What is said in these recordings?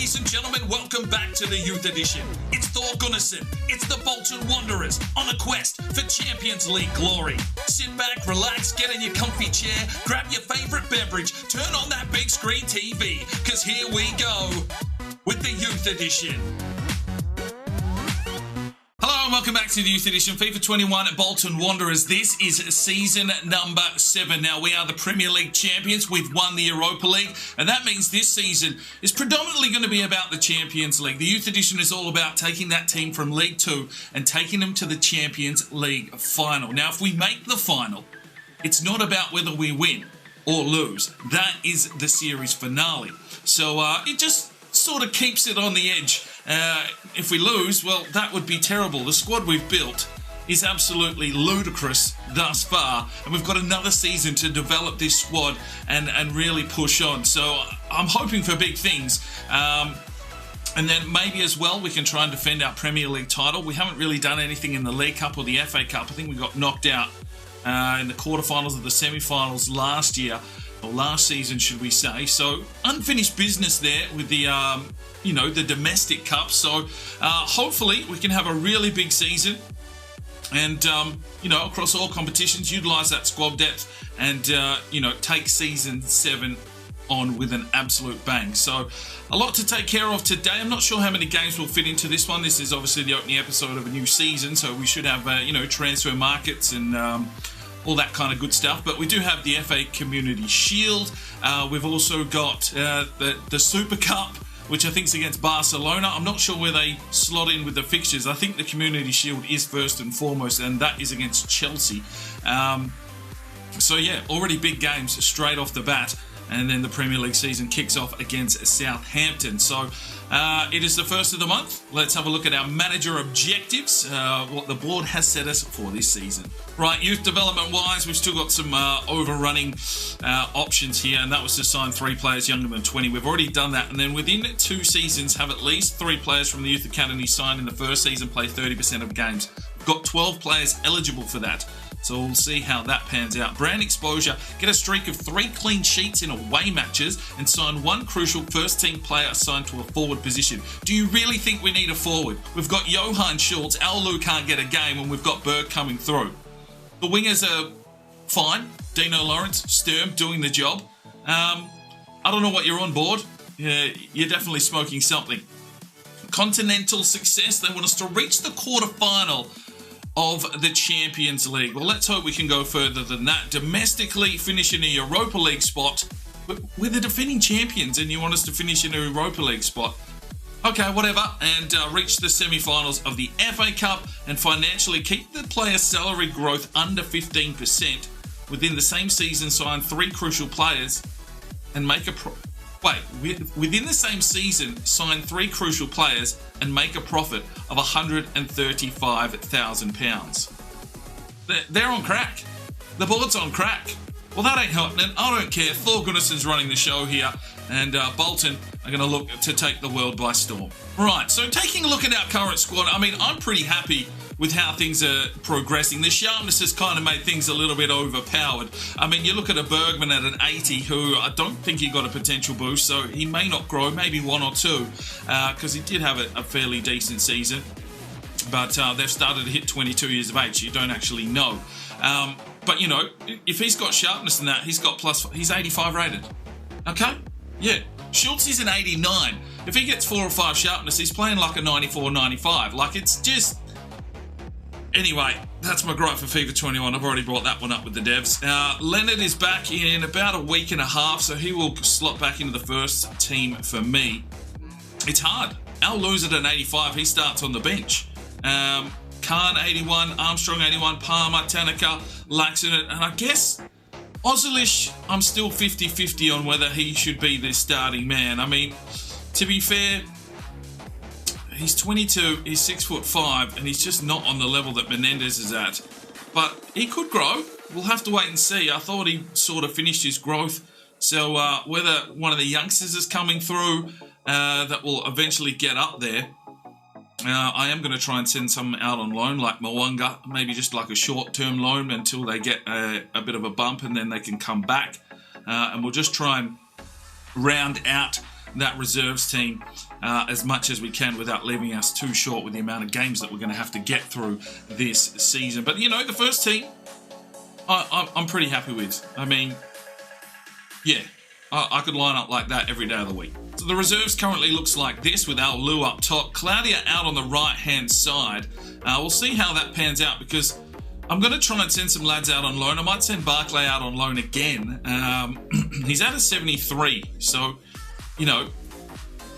ladies and gentlemen, welcome back to the Youth Edition. It's Thor Gunnarsson, it's the Bolton Wanderers on a quest for Champions League glory. Sit back, relax, get in your comfy chair, grab your favourite beverage, turn on that big screen TV, because here we go with the Youth Edition. Hello and welcome back to the Youth Edition, FIFA 21 at Bolton Wanderers. This is season number 7. Now, we are the Premier League champions. We've won the Europa League, and that means this season is predominantly going to be about the Champions League. The Youth Edition is all about taking that team from League 2 and taking them to the Champions League final. Now, if we make the final, it's not about whether we win or lose. That is the series finale. So it just sort of keeps it on the edge. If we lose, well, that would be terrible. The squad we've built is absolutely ludicrous thus far, and we've got another season to develop this squad and really push on. So I'm hoping for big things. And then maybe as well we can try and defend our Premier League title. We haven't really done anything in the League Cup or the FA Cup. I think we got knocked out in the quarterfinals of the semi-finals last year, or last season, should we say. So unfinished business there with the the domestic cup. So hopefully we can have a really big season and across all competitions utilise that squad depth and take season 7 on with an absolute bang. So a lot to take care of today. I'm not sure how many games will fit into this one. This is obviously the opening episode of a new season, so we should have transfer markets and all that kind of good stuff. But we do have the FA Community Shield. We've also got the Super Cup, which I think is against Barcelona. I'm not sure where they slot in with the fixtures. I think the Community Shield is first and foremost, and that is against Chelsea. So yeah, already big games straight off the bat. And then the Premier League season kicks off against Southampton. So it is the first of the month. Let's have a look at our manager objectives, what the board has set us for this season. Right, youth development-wise, we've still got some overrunning options here, and that was to sign 3 players younger than 20. We've already done that, and then within 2 seasons, have at least 3 players from the Youth Academy signed in the first season, play 30% of games. We've got 12 players eligible for that. So we'll see how that pans out. Brand exposure, get a streak of 3 clean sheets in away matches and sign 1 crucial first-team player assigned to a forward position. Do you really think we need a forward? We've got Johan Schultz, Aulu can't get a game, and we've got Berg coming through. The wingers are fine. Dino Lawrence, Sturm doing the job. I don't know what you're on board. You're definitely smoking something. Continental success, they want us to reach the quarterfinal of the Champions League. Well, let's hope we can go further than that. Domestically, finish in a Europa League spot. But we're the defending champions and you want us to finish in a Europa League spot. Okay, whatever. And reach the semi-finals of the FA Cup and financially keep the player salary growth under 15%. Within the same season, sign 3 crucial players and make a within the same season, sign 3 crucial players and make a profit of £135,000. They're on crack. The board's on crack. Well, that ain't happening. I don't care. Thor Gunnarsson's running the show here, and Bolton are going to look to take the world by storm. Right, so taking a look at our current squad, I mean, I'm pretty happy with how things are progressing. The sharpness has kind of made things a little bit overpowered. I mean, you look at a Bergman at an 80, who I don't think he got a potential boost, so he may not grow, maybe 1 or 2, because he did have a fairly decent season. But they've started to hit 22 years of age. You don't actually know. But, if he's got sharpness in that, he's 85 rated. Okay? Yeah. Schultz is an 89. If he gets 4 or 5 sharpness, he's playing like a 94, 95. Like, it's just... Anyway, that's my gripe for FIFA 21. I've already brought that one up with the devs. Leonard is back in about a week and a half, so he will slot back into the first team for me. It's hard. Al Luz at an 85, he starts on the bench. Khan 81, Armstrong 81, Palmer, Tanaka, Laxon, and I guess Ozilish, I'm still 50-50 on whether he should be the starting man. I mean, to be fair, he's 22, he's 6'5", and he's just not on the level that Menendez is at. But he could grow. We'll have to wait and see. I thought he sort of finished his growth. So whether one of the youngsters is coming through that will eventually get up there, I am going to try and send some out on loan, like Mwanga, maybe just like a short-term loan until they get a bit of a bump and then they can come back. And we'll just try and round out that reserves team as much as we can without leaving us too short with the amount of games that we're going to have to get through this season. But, you know, the first team, I'm pretty happy with. I mean, yeah, I could line up like that every day of the week. So the reserves currently looks like this with Al Lou up top, Claudia out on the right-hand side. We'll see how that pans out because I'm going to try and send some lads out on loan. I might send Barclay out on loan again. He's at a 73, so, you know,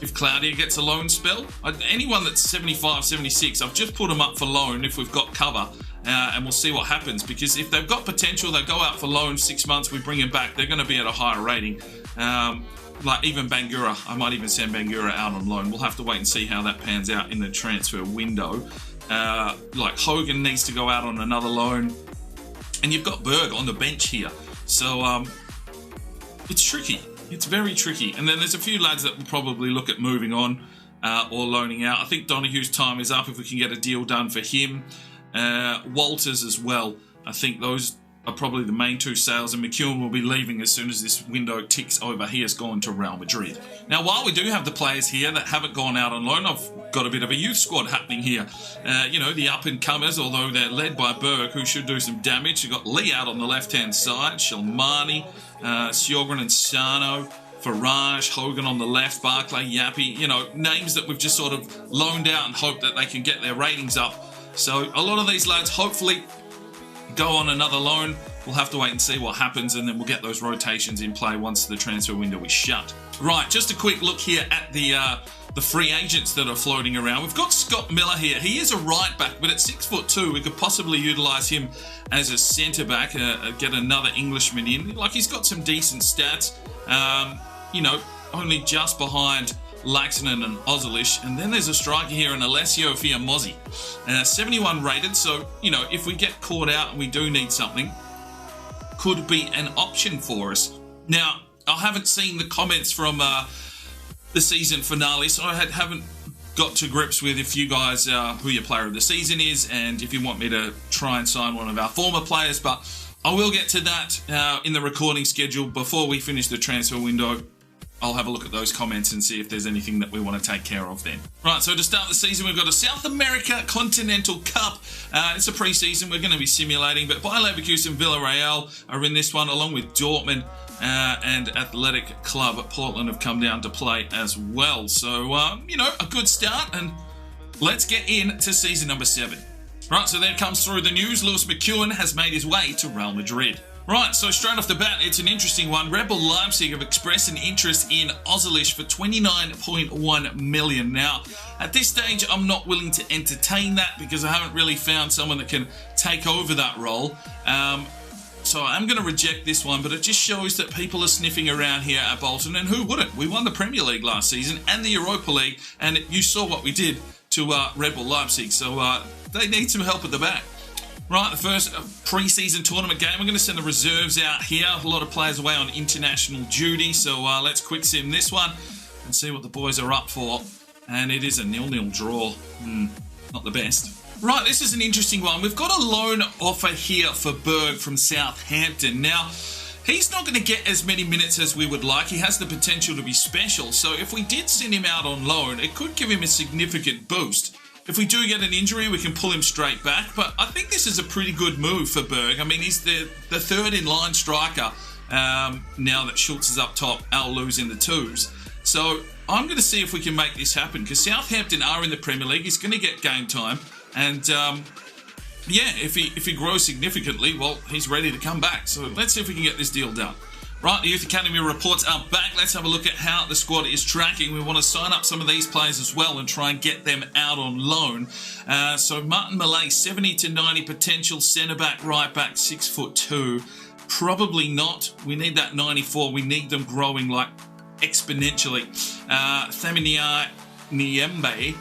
if Claudia gets a loan spell, anyone that's 75, 76, I've just put them up for loan if we've got cover, and we'll see what happens. Because if they've got potential, they go out for loan 6 months, we bring them back, they're going to be at a higher rating. Like even Bangura, I might even send Bangura out on loan. We'll have to wait and see how that pans out in the transfer window. Like Hogan needs to go out on another loan, and you've got Berg on the bench here, so it's tricky. It's very tricky. And then there's a few lads that will probably look at moving on or loaning out. I think Donohue's time is up if we can get a deal done for him. Walters as well. I think those are probably the main two sales, and McEwen will be leaving as soon as this window ticks over. He has gone to Real Madrid. Now, while we do have the players here that haven't gone out on loan, I've got a bit of a youth squad happening here. You know, the up-and-comers, although they're led by Berg, who should do some damage. You've got Lee out on the left-hand side, Shalmani, Sjogren and Sano, Farage, Hogan on the left, Barclay, Yappy, you know, names that we've just sort of loaned out and hope that they can get their ratings up. So a lot of these lads hopefully go on another loan. We'll have to wait and see what happens, and then we'll get those rotations in play once the transfer window is shut. Right, just a quick look here at the free agents that are floating around. We've got Scott Miller here. He is a right back, but at 6'2", we could possibly utilise him as a centre back, get another Englishman in. Like, he's got some decent stats. You know, only just behind Laxonen and Ozilish, and then there's a striker here in Alessio Fiamozzi, 71 rated, so, you know, if we get caught out and we do need something, could be an option for us. Now, I haven't seen the comments from the season finale, so I haven't got to grips with if you guys, who your player of the season is, and if you want me to try and sign one of our former players, but I will get to that in the recording schedule before we finish the transfer window. I'll have a look at those comments and see if there's anything that we want to take care of then. Right, so to start the season, we've got a South America Continental Cup. It's a pre-season we're going to be simulating, but Bayer Leverkusen and Villarreal are in this one, along with Dortmund and Athletic Club Portland have come down to play as well. So, you know, a good start, and let's get into season number 7. Right, so there comes through the news. Lewis McEwen has made his way to Real Madrid. Right, so straight off the bat, it's an interesting one. Red Bull Leipzig have expressed an interest in Ozilish for 29.1 million. Now, at this stage, I'm not willing to entertain that because I haven't really found someone that can take over that role. So I'm going to reject this one, but it just shows that people are sniffing around here at Bolton, and who wouldn't? We won the Premier League last season and the Europa League, and you saw what we did to Red Bull Leipzig, so they need some help at the back. Right, the first pre-season tournament game. We're going to send the reserves out here. A lot of players away on international duty, so let's quick sim this one and see what the boys are up for. And it is a 0-0 draw. Not the best. Right, this is an interesting one. We've got a loan offer here for Berg from Southampton. Now, he's not going to get as many minutes as we would like. He has the potential to be special. So if we did send him out on loan, it could give him a significant boost. If we do get an injury, we can pull him straight back. But I think this is a pretty good move for Berg. I mean, he's the third in line striker now that Schultz is up top, Al Lou's in the twos. So I'm going to see if we can make this happen, because Southampton are in the Premier League. He's going to get game time. And yeah, if he grows significantly, well, he's ready to come back. So let's see if we can get this deal done. Right, the Youth Academy reports are back. Let's have a look at how the squad is tracking. We want to sign up some of these players as well and try and get them out on loan. So Martin Malay, 70 to 90 potential, centre-back, right-back, 6'2". Probably not. We need that 94. We need them growing like exponentially. Thamini Niembe,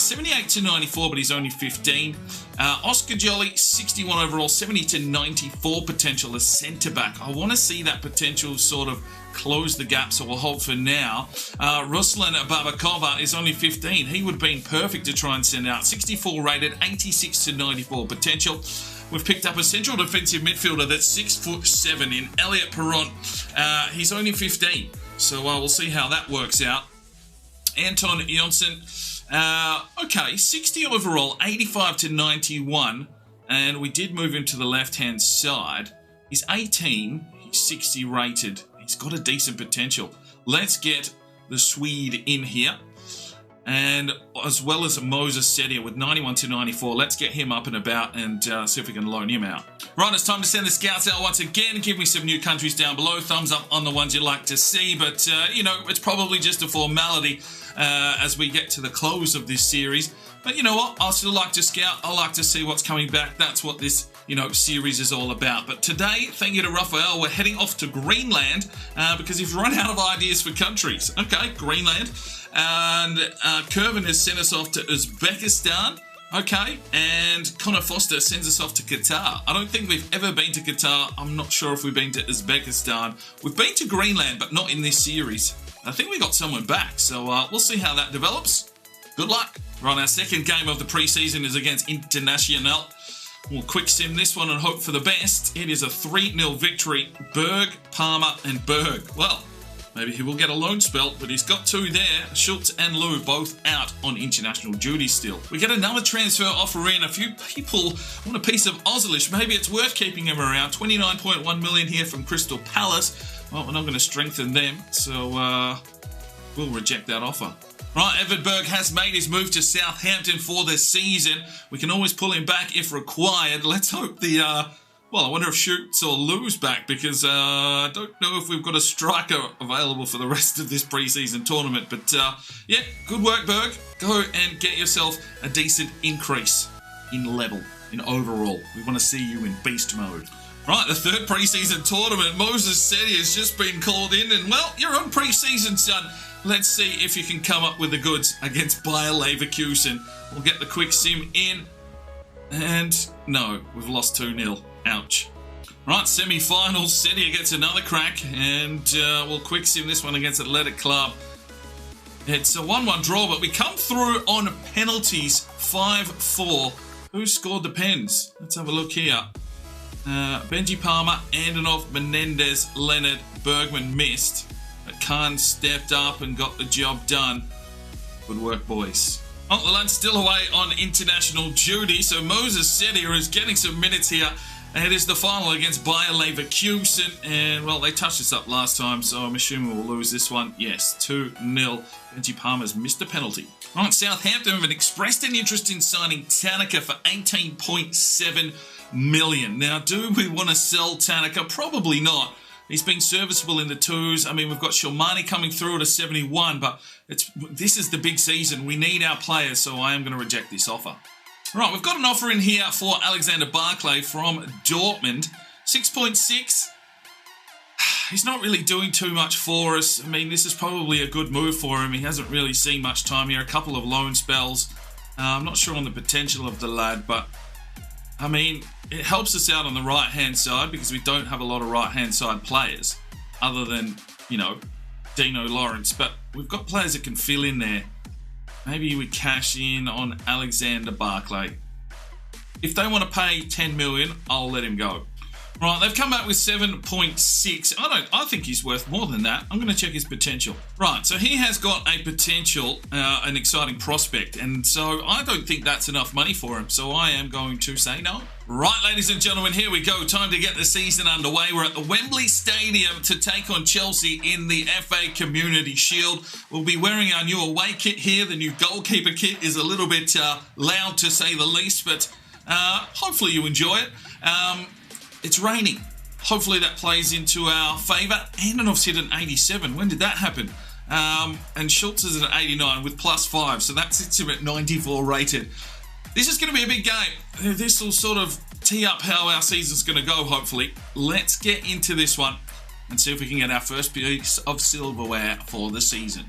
78 to 94, but he's only 15. Oscar Jolly, 61 overall, 70 to 94 potential as centre-back. I want to see that potential sort of close the gap, so we'll hold for now. Ruslan Babakova is only 15. He would have been perfect to try and send out. 64 rated, 86 to 94 potential. We've picked up a central defensive midfielder that's 6'7" in Elliot Perron. He's only 15, so we'll see how that works out. Anton Jonsson. Okay, 60 overall, 85 to 91. And we did move him to the left-hand side. He's 18, he's 60 rated. He's got a decent potential. Let's get the Swede in here. And as well as Moses Sedia with 91 to 94. Let's get him up and about and see if we can loan him out. Right, it's time to send the scouts out once again. Give me some new countries down below. Thumbs up on the ones you'd like to see. But, you know, it's probably just a formality as we get to the close of this series. But you know what? I'll still like to scout. I like to see what's coming back. That's what this, you know, series is all about. But today, thank you to Raphael, we're heading off to Greenland because he's run out of ideas for countries. Okay, Greenland. And Kervin has sent us off to Uzbekistan. Okay, and Connor Foster sends us off to Qatar. I don't think we've ever been to Qatar. I'm not sure if we've been to Uzbekistan. We've been to Greenland, but not in this series. I think we got someone back, so we'll see how that develops. Good luck. Right, our second game of the preseason is against International. We'll quick sim this one and hope for the best. It is a 3-0 victory. Berg, Palmer and Berg. Well, maybe he will get a loan spell, but he's got two there. Schultz and Lou both out on international duty still. We get another transfer offer in. A few people want a piece of Ozilish. Maybe it's worth keeping him around. 29.1 million here from Crystal Palace. Well, we're not going to strengthen them, so we'll reject that offer. Right, Everberg has made his move to Southampton for the season. We can always pull him back if required. Let's hope the... well, I wonder if Schultz or Lou's back because I don't know if we've got a striker available for the rest of this preseason tournament. But, yeah, good work, Berg. Go and get yourself a decent increase in level, in overall. We want to see you in beast mode. Right, the third preseason tournament. Moses Sedia has just been called in and, well, you're on preseason, son. Let's see if you can come up with the goods against Bayer Leverkusen. We'll get the quick sim in. And, no, we've lost 2-0. Ouch. Right, semi-finals. Sedia gets another crack. And we'll quick sim this one against Athletic Club. It's a 1-1 draw, but we come through on penalties 5-4. Who scored the pens? Let's have a look here. Benji Palmer, Antonov, Menendez, Leonard, Bergman missed. But Khan stepped up and got the job done. Good work, boys. Oh, the lad's still away on international duty, so Moses Sedia is getting some minutes here. And it is the final against Bayer Leverkusen. And, well, they touched us up last time, so I'm assuming we'll lose this one. Yes, 2-0. Benji Palmer's missed a penalty. Right, Southampton have expressed an interest in signing Tanaka for 18.7 million. Now, do we want to sell Tanaka? Probably not. He's been serviceable in the twos. I mean, we've got Shilmani coming through at a 71, but this is the big season. We need our players, so I am going to reject this offer. Right, we've got an offer in here for Alexander Barclay from Dortmund. 6.6. He's not really doing too much for us. I mean, this is probably a good move for him. He hasn't really seen much time here. A couple of loan spells. I'm not sure on the potential of the lad, but I mean, it helps us out on the right-hand side because we don't have a lot of right-hand side players other than, you know, Dino Lawrence. But we've got players that can fill in there. Maybe we cash in on Alexander Barclay. If they want to pay 10 million, I'll let him go. Right, they've come back with 7.6. I think he's worth more than that. I'm going to check his potential. Right, so he has got a potential, an exciting prospect, and so I don't think that's enough money for him, so I am going to say no. Right, ladies and gentlemen, here we go. Time to get the season underway. We're at the Wembley Stadium to take on Chelsea in the FA Community Shield. We'll be wearing our new away kit here. The new goalkeeper kit is a little bit loud to say the least, but hopefully you enjoy it. It's raining. Hopefully that plays into our favour. Andonov's hit an 87. When did that happen? And Schultz is at 89 with +5. So that sits him at 94 rated. This is going to be a big game. This will sort of tee up how our season's going to go, hopefully. Let's get into this one and see if we can get our first piece of silverware for the season.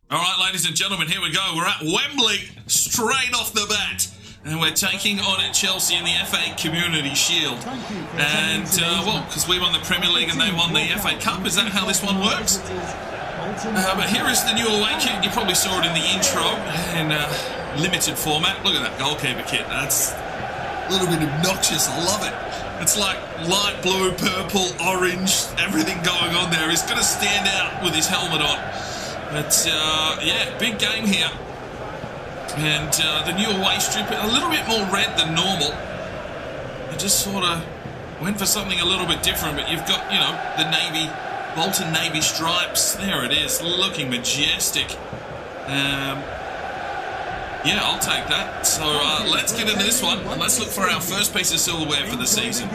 All right, ladies and gentlemen, here we go. We're at Wembley straight off the bat. And we're taking on at Chelsea in the FA Community Shield. And, well, because we won the Premier League and they won the FA Cup. Is that how this one works? But here is the new away kit. You probably saw it in the intro in limited format. Look at that goalkeeper kit. That's a little bit obnoxious. I love it. It's like light blue, purple, orange, everything going on there. He's going to stand out with his helmet on. But, yeah, big game here. And the new away strip, a little bit more red than normal. I just sort of went for something a little bit different, but you've got, you know, the Navy, Bolton Navy stripes. There it is, looking majestic. Yeah, I'll take that. So let's get into this one. Let's look for our first piece of silverware for the season.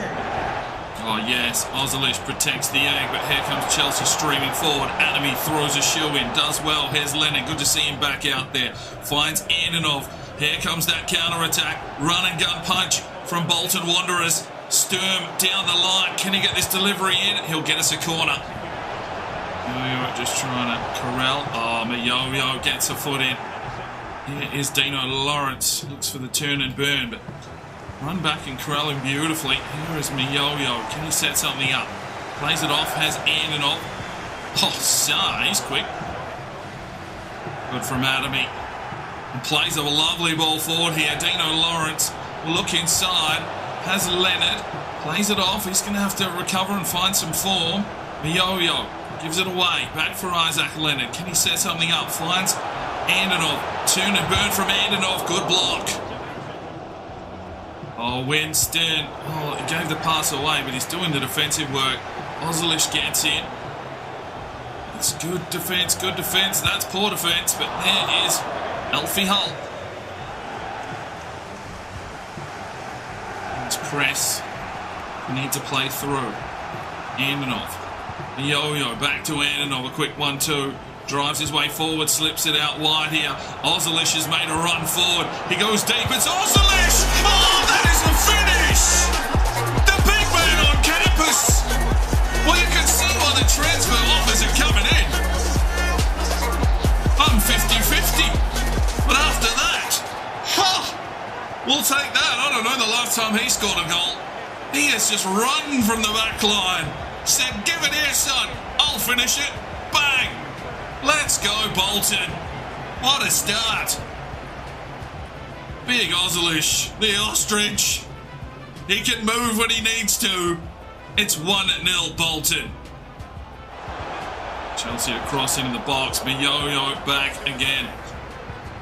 Oh yes, Ozilish protects the egg, but here comes Chelsea streaming forward. Anatomy throws a shoe in, does well. Here's Leonard, good to see him back out there. Finds Antonov. Here comes that counter-attack. Run and gun punch from Bolton Wanderers. Sturm down the line. Can he get this delivery in? He'll get us a corner. Yo-Yo just trying to corral. Oh, Yo-Yo gets a foot in. Here is Dino Lawrence. Looks for the turn and burn, but run back and corral him beautifully. Here is Yo-Yo. Can he set something up? Plays it off, has Antonov. Oh, he's quick. Good from Adamy. And plays a lovely ball forward here. Dino Lawrence will look inside. Has Leonard. Plays it off. He's going to have to recover and find some form. Yo-Yo gives it away. Back for Isaac Leonard. Can he set something up? Finds Antonov. Turn and burn from Antonov. Good block. Oh, Winston. Oh, he gave the pass away, but he's doing the defensive work. Ozilish gets in. It's good defence, good defence. That's poor defence, but there is Alfie Hull. Let's press. We need to play through. Antonov. Yo-Yo back to Antonov. A quick 1-2. Drives his way forward, slips it out wide here. Ozilish has made a run forward. He goes deep. It's Ozilish! Oh, that is a finish! The big man on campus! Well, you can see why the transfer offers are coming in. I'm 50-50. But after that, we'll take that. I don't know the last time he scored a goal. He has just run from the back line. Said, give it here, son. I'll finish it. Bang! Let's go, Bolton. What a start. Big Ozilish, the ostrich. He can move when he needs to. It's 1-0 Bolton. Chelsea across into the box. Yo-Yo back again.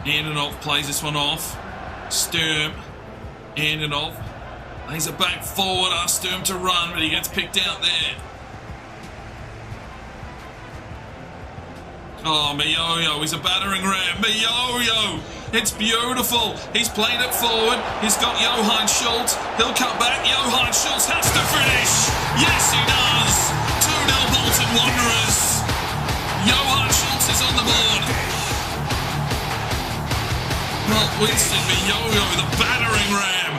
Antonov plays this one off. Sturm. Antonov lays it back forward. Asks Sturm to run, but he gets picked out there. Oh, Yo-Yo, he's a battering ram. Yo-Yo, it's beautiful. He's played it forward. He's got Johan Schultz. He'll cut back. Johan Schultz has to finish. Yes, he does. 2-0 Bolton Wanderers. Johan Schultz is on the board. Well, Winston, Yo-Yo, the battering ram.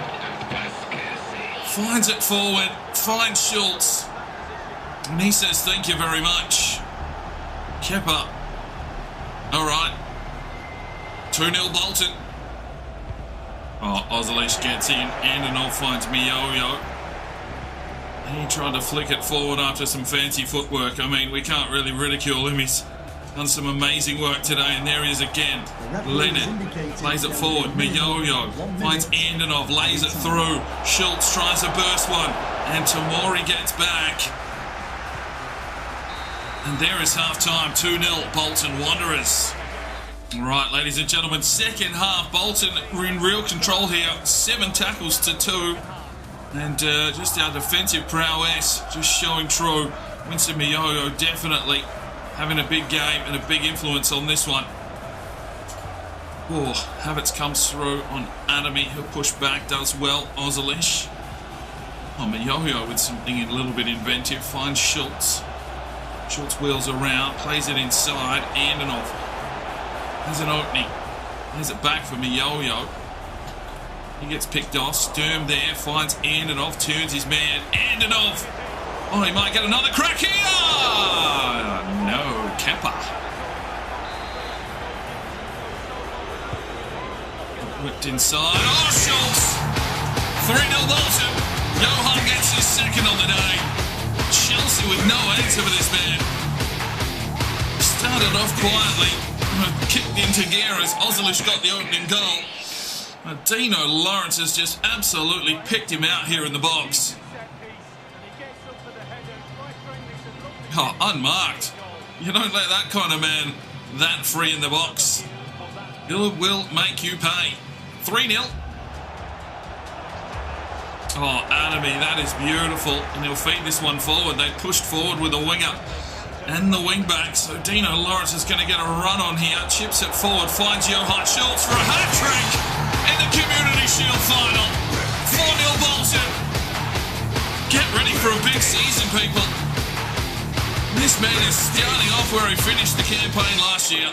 Finds it forward. Finds Schultz. And he says, thank you very much. Kepa. All right. 2-0 Bolton. Oh, Ozilish gets in. Antonov finds Yo-Yo. He tried to flick it forward after some fancy footwork. I mean, we can't really ridicule him. He's done some amazing work today, and there he is again. Leonard plays it forward. Yo-Yo finds Antonov, lays it through. Schultz tries to burst one, and Tamori gets back. And there is half-time, 2-0 Bolton Wanderers. All right, ladies and gentlemen, second half. Bolton were in real control here. 7 tackles to 2. And just our defensive prowess just showing true. Winston Yo-Yo definitely having a big game and a big influence on this one. Oh, Havertz comes through on Adamy. He'll push back, does well. Ozilish. Oh, Yo-Yo with something a little bit inventive. Finds Schultz. Schultz wheels around, plays it inside. Antonov has an opening. Plays it back for Yo-Yo. He gets picked off. Sturm there, finds Antonov, turns his man. Antonov! Oh, he might get another crack here! No, Kepa. Whipped inside. Oh, Schultz! 3-0 Bolton. Johan gets his second on the day. Chelsea with no answer for this man. Started off quietly, kicked into gear as Ozilish got the opening goal. Dino Lawrence has just absolutely picked him out here in the box. Oh, unmarked. You don't let that kind of man that free in the box. It will make you pay. 3-0. Oh, Adamy, that is beautiful. And he'll feed this one forward. They pushed forward with the winger and the wing back. So Dino Lawrence is going to get a run on here. Chips it forward. Finds Johan Schultz for a hat-trick in the Community Shield final. 4-0 Bolton. Get ready for a big season, people. This man is starting off where he finished the campaign last year.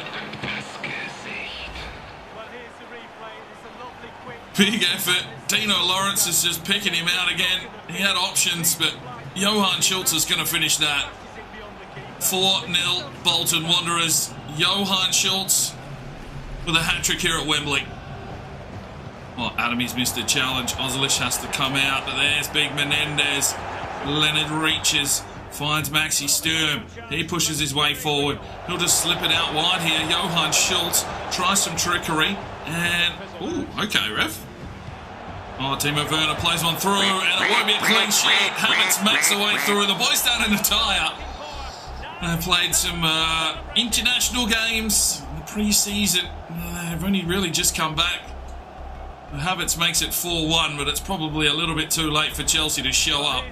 Big effort. Dino Lawrence is just picking him out again. He had options, but Johan Schultz is going to finish that. 4-0 Bolton Wanderers. Johan Schultz with a hat-trick here at Wembley. Well, Adamy's missed a challenge. Ozilish has to come out, but there's Big Menendez. Leonard reaches, finds Maxi Sturm. He pushes his way forward. He'll just slip it out wide here. Johan Schultz tries some trickery. And, ooh, okay, ref. Oh, Timo Werner plays one through, and it won't be a clean sheet. Havertz makes the way through. The boys down in the tyre. They've played some international games in the pre-season. They've only really just come back. Havertz makes it 4-1, but it's probably a little bit too late for Chelsea to show up.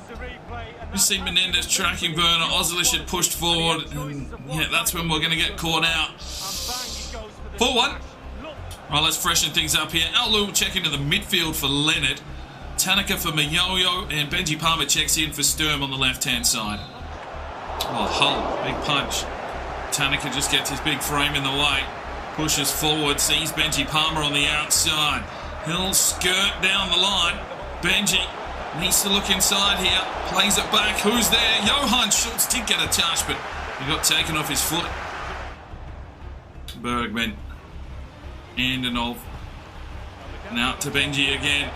You see Menendez tracking Werner. Ozilish had pushed forward, and yeah, that's when we're going to get caught out. 4-1. Right, let's freshen things up here. Alu will check into the midfield for Leonard. Tanaka for Mayoyo, and Benji Palmer checks in for Sturm on the left-hand side. Oh, Hull, big punch. Tanaka just gets his big frame in the way. Pushes forward, sees Benji Palmer on the outside. He'll skirt down the line. Benji needs to look inside here. Plays it back. Who's there? Johan Schultz did get a touch, but he got taken off his foot. Bergman. Andenov. And out to Benji again.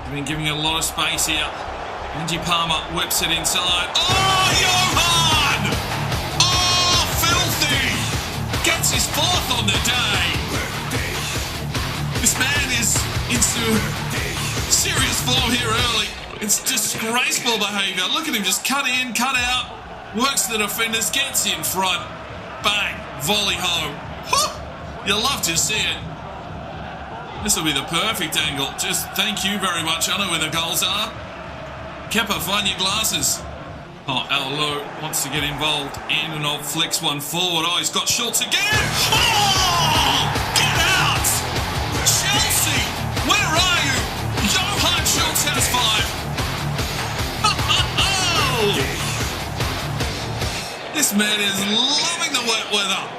He's been giving a lot of space here. Benji Palmer whips it inside. Oh, Johan! Oh, filthy! Gets his fourth on the day. This man is into serious form here early. It's disgraceful behaviour. Look at him just cut in, cut out, works the defenders, gets in front. Bang, volley home. Whew! You'll love to see it. This will be the perfect angle. Just thank you very much. I know where the goals are. Kepper, find your glasses. Oh, Alu wants to get involved. Andenov flicks one forward. Oh, he's got Schultz again. Oh! Get out! Chelsea, where are you? Johan Schultz has 5. This man is loving the wet weather.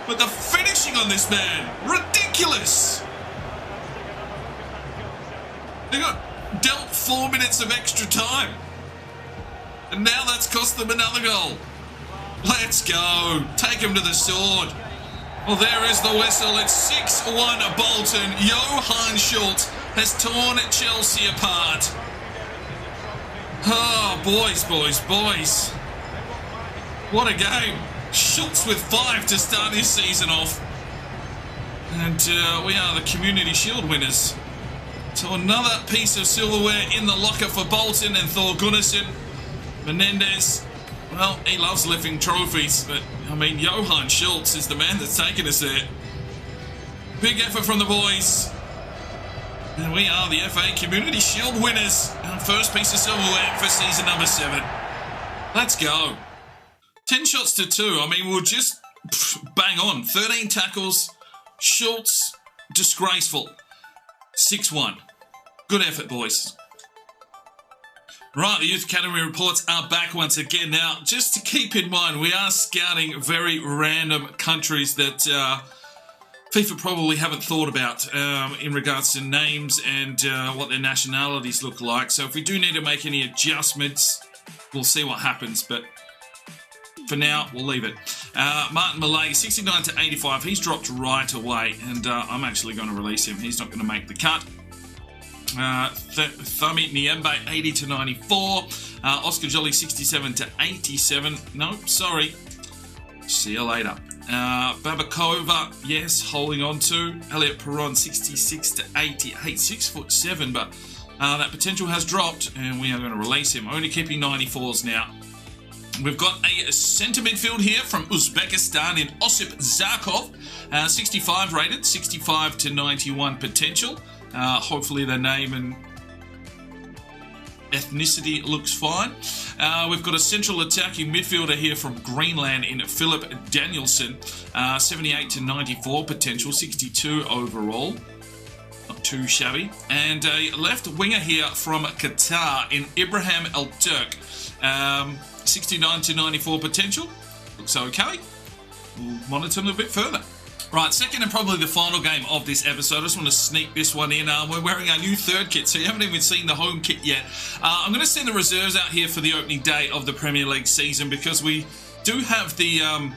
But the finishing on this man, ridiculous. They got dealt 4 minutes of extra time. And now that's cost them another goal. Let's go. Take him to the sword. Well, there is the whistle. It's 6-1 Bolton. Johan Schultz has torn Chelsea apart. Oh, boys. What a game. Schultz with 5 to start his season off. And we are the Community Shield winners. So another piece of silverware in the locker for Bolton and Thor Gunnarsson. Menendez, well, he loves lifting trophies, but, I mean, Johan Schultz is the man that's taken us there. Big effort from the boys. And we are the FA Community Shield winners. Our first piece of silverware for season number 7. Let's go. 10 shots to 2. I mean, we'll just bang on. 13 tackles. Schultz, disgraceful. 6-1. Good effort, boys. Right, the Youth Academy reports are back once again. Now, just to keep in mind, we are scouting very random countries that FIFA probably haven't thought about in regards to names and what their nationalities look like. So if we do need to make any adjustments, we'll see what happens. But for now, we'll leave it. Martin Malay, 69 to 85. He's dropped right away, and I'm actually going to release him. He's not going to make the cut. Thami Niembe, 80 to 94. Oscar Jolly, 67 to 87. No, sorry. See you later. Babakova, yes, holding on to. Elliot Perron, 66 to 88. 6'7", but that potential has dropped, and we are going to release him. Only keeping 94s now. We've got a centre midfield here from Uzbekistan in Osip Zarkov, 65 rated, 65 to 91 potential. Hopefully the name and ethnicity looks fine. We've got a central attacking midfielder here from Greenland in Philip Danielson, 78 to 94 potential, 62 overall. Not too shabby. And a left winger here from Qatar in Ibrahim El Turk, 69 to 94 potential. Looks okay. We'll monitor them a bit further. Right, second and probably the final game of this episode. I just want to sneak this one in. We're wearing our new third kit, so you haven't even seen the home kit yet. I'm going to send the reserves out here for the opening day of the Premier League season because we do have the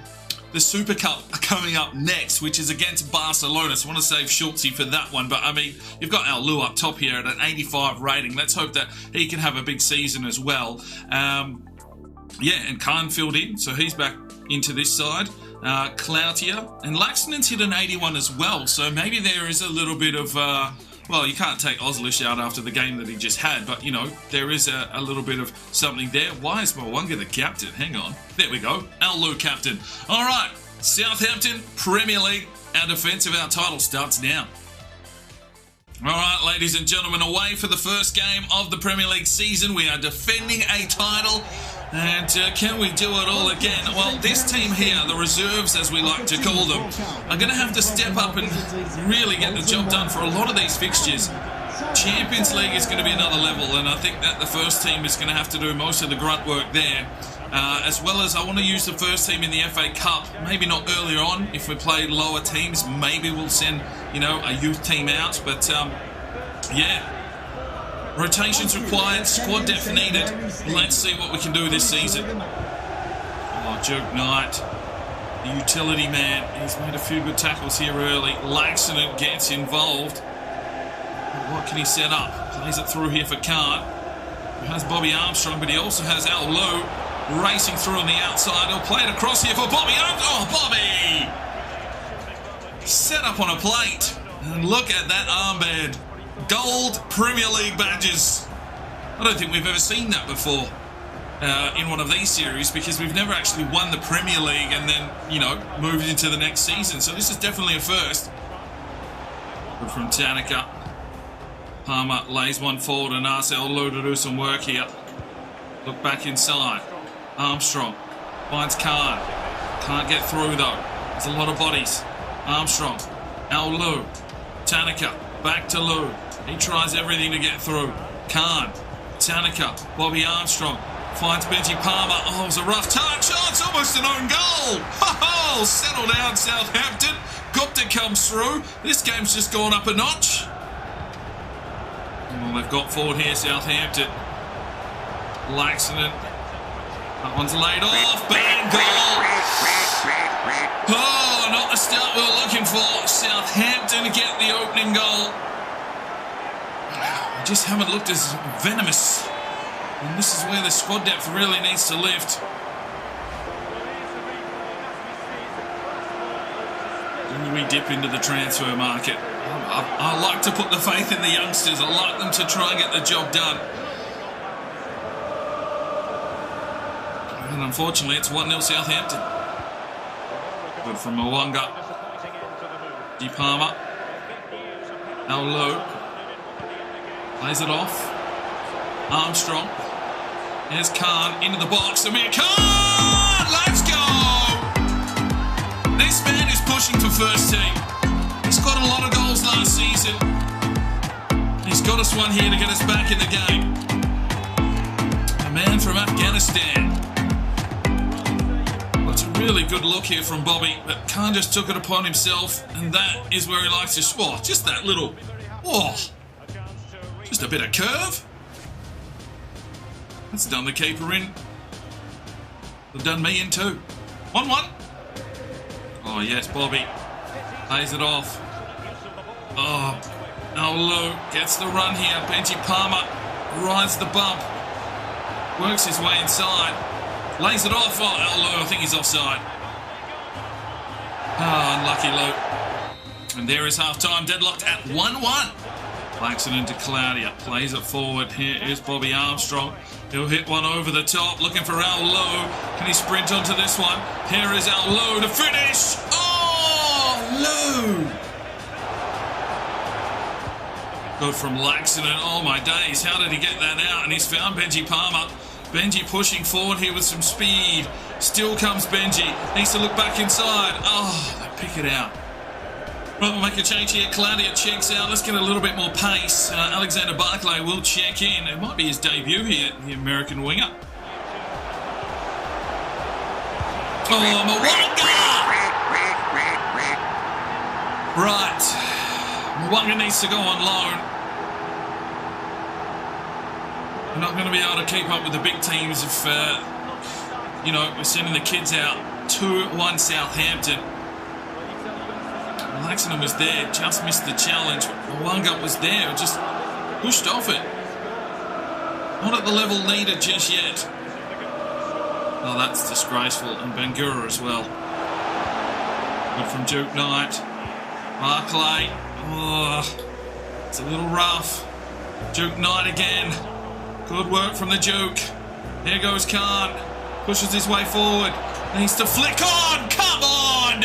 Super Cup coming up next, which is against Barcelona. So I want to save Schultzy for that one. But, I mean, you've got our Lou up top here at an 85 rating. Let's hope that he can have a big season as well. Yeah, and Khan filled in, so he's back into this side. Cloutier, and Laxton's hit an 81 as well, so maybe there is a little bit of, well, you can't take Oslish out after the game that he just had, but, you know, there is a little bit of something there. Why is Mwanga the captain? Hang on. There we go. Al Lou captain. All right, Southampton, Premier League. Our defence of our title starts now. All right, ladies and gentlemen, away for the first game of the Premier League season. We are defending a title. And can we do it all again? Well, this team here, the reserves as we like to call them, are going to have to step up and really get the job done for a lot of these fixtures. Champions League is going to be another level, and I think that the first team is going to have to do most of the grunt work there. As well as I want to use the first team in the FA Cup, maybe not earlier on. If we play lower teams, maybe we'll send, you know, a youth team out. But, yeah. Rotations required, squad depth needed. Let's see what we can do this season. Oh, Joke Knight, the utility man. He's made a few good tackles here early. Laxton gets involved. What can he set up? Plays it through here for Khan. He has Bobby Armstrong, but he also has Al Lou racing through on the outside. He'll play it across here for Bobby Armstrong. Oh, Bobby! Set up on a plate. And look at that armband. Gold Premier League badges. I don't think we've ever seen that before in one of these series because we've never actually won the Premier League and then, you know, moved into the next season. So this is definitely a first. Good from Tanaka. Palmer lays one forward and asks Al Lou to do some work here. Look back inside. Armstrong finds Khan. Can't get through though. There's a lot of bodies. Armstrong. Al Lou. Tanaka. Back to Lou. He tries everything to get through. Khan. Tanaka. Bobby Armstrong. Finds Benji Palmer. Oh, it was a rough touch. Oh, it's almost an own goal. Oh, settle down, Southampton. Gupta comes through. This game's just gone up a notch. Well, they've got forward here, Southampton. Laxton. That one's laid off. Bang, goal. Oh, not the start we were looking for. Southampton get the opening goal. Just haven't looked as venomous. And this is where the squad depth really needs to lift. When we dip into the transfer market, I like to put the faith in the youngsters. I like them to try and get the job done. And unfortunately, it's 1-0 Southampton. Good from Mwanga. De Palma. Al Lou. Plays it off. Armstrong. There's Khan into the box. Amir Khan! Let's go! This man is pushing for first team. He's got a lot of goals last season. He's got us one here to get us back in the game. A man from Afghanistan. Well, it's a really good look here from Bobby, but Khan just took it upon himself, and that is where he likes to score. Just that little... Oh! Just a bit of curve. That's done the keeper in. They've done me in too. 1-1. Oh, yes, Bobby. Plays it off. Oh, Al Lou gets the run here. Benji Palmer rides the bump. Works his way inside. Lays it off. Oh, Al Lou, I think he's offside. Oh, unlucky Lou. And there is half-time, deadlocked at 1-1. Accident to Claudia, plays it forward. Here is Bobby Armstrong. He'll hit one over the top, looking for Al Lowe. Can he sprint onto this one? Here is Al Lowe to finish. Oh, Lowe! Good from Laxinen. Oh my days, how did he get that out? And he's found Benji Palmer. Benji pushing forward here with some speed. Still comes Benji. Needs to look back inside. Oh, they pick it out. Right, we'll make a change here. Claudia checks out. Let's get a little bit more pace. Alexander Barclay will check in. It might be his debut here, the American winger. Oh, Mwanga! Right. Mwanga needs to go on loan. We're not going to be able to keep up with the big teams if, you know, we're sending the kids out. 2-1 Southampton. Laxinen was there, just missed the challenge. Mwanga was there, just pushed off it. Not at the level needed just yet. Oh, that's disgraceful. And Bangura as well. Good from Duke Knight. Barclay. Oh, it's a little rough. Duke Knight again. Good work from the Duke. Here goes Khan. Pushes his way forward. Needs to flick on. Come on!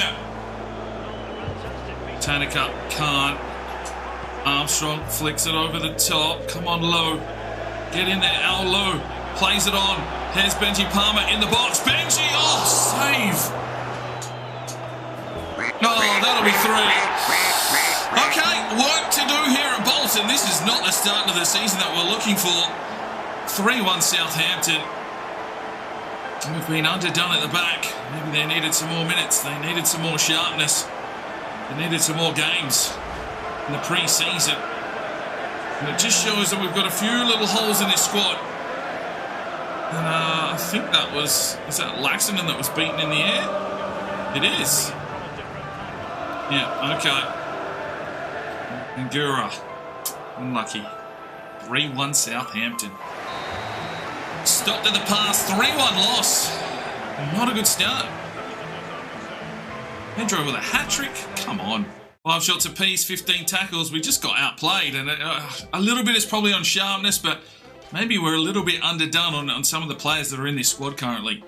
Tanaka can't. Armstrong flicks it over the top. Come on, Lowe. Get in there, Al Lowe. Plays it on. Here's Benji Palmer in the box. Benji! Oh, save! Oh, that'll be 3. Okay, work to do here at Bolton. This is not the start of the season that we're looking for. 3-1 Southampton. We've been underdone at the back. Maybe they needed some more minutes. They needed some more sharpness. They needed some more games in the pre-season. And it just shows that we've got a few little holes in this squad. And I think that was... Is that Laxinen that was beaten in the air? It is. Yeah, okay. Ngura. Unlucky. 3-1 Southampton. Stopped at the pass. 3-1 loss. Not a good start. Pedro with a hat-trick? Come on. 5 shots apiece, 15 tackles. We just got outplayed. And a little bit is probably on sharpness, but maybe we're a little bit underdone on some of the players that are in this squad currently.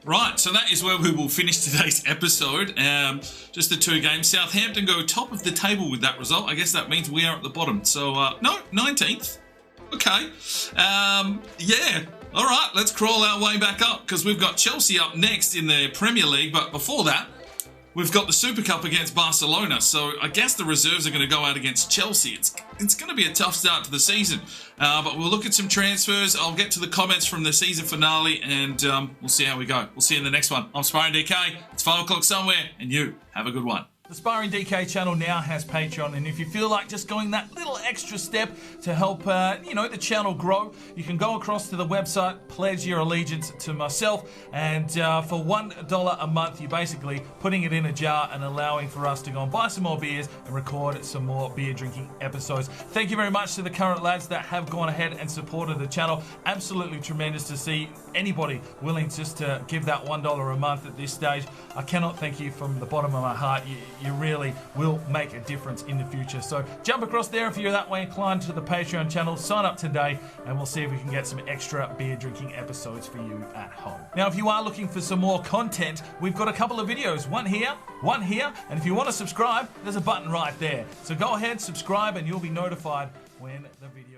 Right, so that is where we will finish today's episode. Just the 2 games. Southampton go top of the table with that result. I guess that means we are at the bottom. So, no, 19th. Okay. Yeah. All right, let's crawl our way back up because we've got Chelsea up next in the Premier League. But before that, we've got the Super Cup against Barcelona. So I guess the reserves are going to go out against Chelsea. It's going to be a tough start to the season. But we'll look at some transfers. I'll get to the comments from the season finale and we'll see how we go. We'll see you in the next one. I'm Sparring DK. It's 5 o'clock somewhere and you have a good one. The Sparring DK channel now has Patreon, and if you feel like just going that little extra step to help, the channel grow, you can go across to the website, pledge your allegiance to myself, and for $1 a month, you're basically putting it in a jar and allowing for us to go and buy some more beers and record some more beer drinking episodes. Thank you very much to the current lads that have gone ahead and supported the channel. Absolutely tremendous to see anybody willing just to give that $1 a month at this stage. I cannot thank you from the bottom of my heart. You really will make a difference in the future. So jump across there if you're that way inclined to the Patreon channel. Sign up today and we'll see if we can get some extra beer drinking episodes for you at home. Now, if you are looking for some more content, we've got a couple of videos. One here, and if you want to subscribe, there's a button right there. So go ahead, subscribe, and you'll be notified when the video